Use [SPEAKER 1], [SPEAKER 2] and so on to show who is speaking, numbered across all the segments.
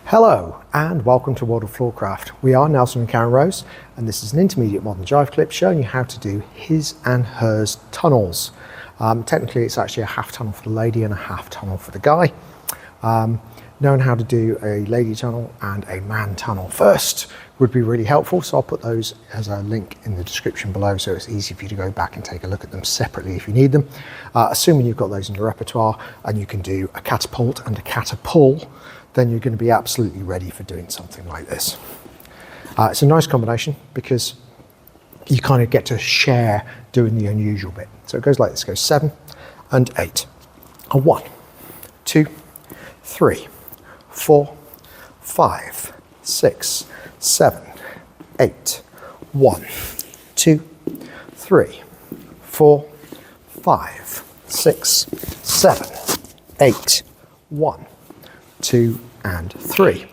[SPEAKER 1] Hello and welcome to World of Floorcraft. We are Nelson and Karen Rose and this is an intermediate modern jive clip showing you how to do his and hers tunnels. Technically it's actually a half tunnel for the lady and a half tunnel for the guy. Knowing how to do a lady tunnel and a man tunnel first would be really helpful, so I'll put those as a link in the description below so it's easy for you to go back and take a look at them separately if you need them. Assuming you've got those in your repertoire and you can do a catapult and a catapull, then you're going to be absolutely ready for doing something like this. It's a nice combination because you kind of get to share doing the unusual bit. So it goes like this, it goes 7 and 8. A 1, 2, 3, 4, 5, 6, 7, 8. 1, 2, 3, 4, 5, 6, 7, 8. 1, 2 and 3.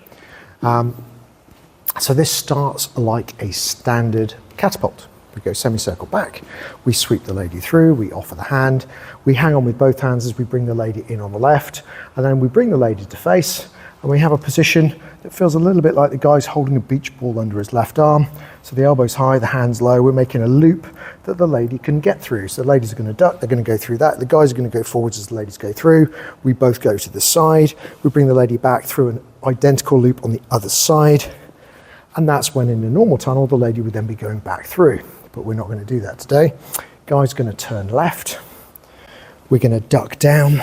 [SPEAKER 1] So this starts like a standard catapult. We go semicircle back, we sweep the lady through, we offer the hand, we hang on with both hands as we bring the lady in on the left, and then we bring the lady to face, and we have a position that feels a little bit like the guy's holding a beach ball under his left arm. So the elbow's high, the hand's low, we're making a loop that the lady can get through. So the ladies are going to duck, they're going to go through that, the guys are going to go forwards as the ladies go through, we both go to the side, we bring the lady back through an identical loop on the other side, and that's when in a normal tunnel the lady would then be going back through. But we're not going to do that today. Guy's going to turn left, we're going to duck down,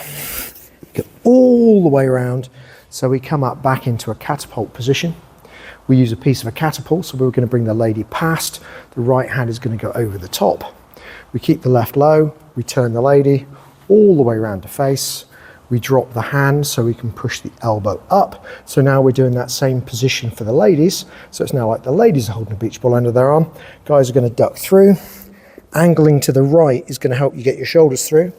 [SPEAKER 1] go all the way around, so we come up back into a catapult position. We use a piece of a Catapull, so we're going to bring the lady past, the right hand is going to go over the top. We keep the left low, we turn the lady all the way around to face, we drop the hand so we can push the elbow up. So now we're doing that same position for the ladies. So it's now like the ladies are holding a beach ball under their arm. Guys are going to duck through. Angling to the right is going to help you get your shoulders through.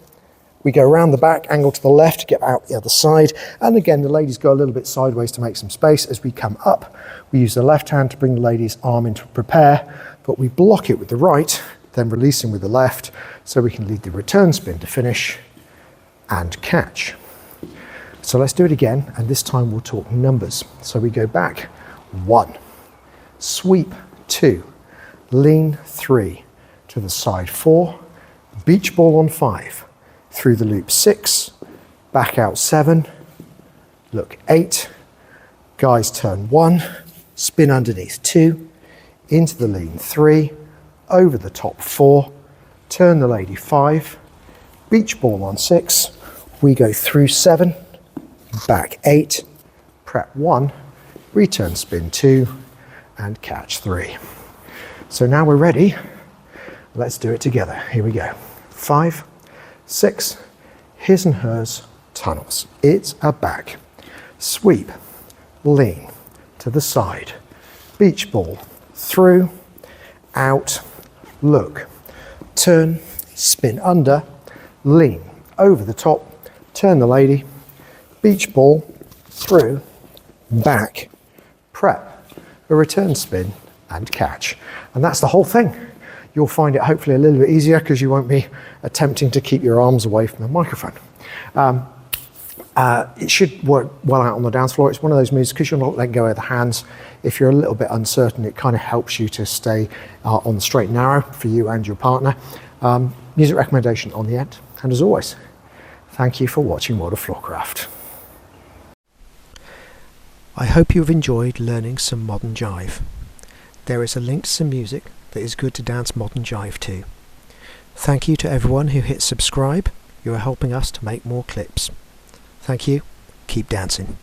[SPEAKER 1] We go around the back, angle to the left, get out the other side. And again, the ladies go a little bit sideways to make some space. As we come up, we use the left hand to bring the lady's arm into prepare, but we block it with the right, then releasing with the left, so we can lead the return spin to finish and catch. So let's do it again, and this time we'll talk numbers. So we go back, 1, sweep 2, lean 3, to the side 4, beach ball on 5, through the loop 6, back out 7, look 8, guys turn 1, spin underneath 2, into the lean 3, over the top 4, turn the lady 5, beach ball on 6, we go through 7, back 8, prep 1, return spin 2, and catch 3. So now we're ready. Let's do it together. Here we go. 5, 6, his and hers tunnels. It's a back, sweep, lean, to the side, beach ball, through, out, look, turn, spin under, lean, over the top, turn the lady, beach ball, through, back, prep, a return spin, and catch. And that's the whole thing. You'll find it hopefully a little bit easier because you won't be attempting to keep your arms away from the microphone. It should work well out on the dance floor. It's one of those moves, because you're not letting go of the hands, if you're a little bit uncertain, it kind of helps you to stay on the straight and narrow for you and your partner. Music recommendation on the end. And as always, thank you for watching World of Floorcraft. I hope you've enjoyed learning some modern jive. There is a link to some music that is good to dance modern jive to. Thank you to everyone who hit subscribe. You are helping us to make more clips. Thank you. Keep dancing.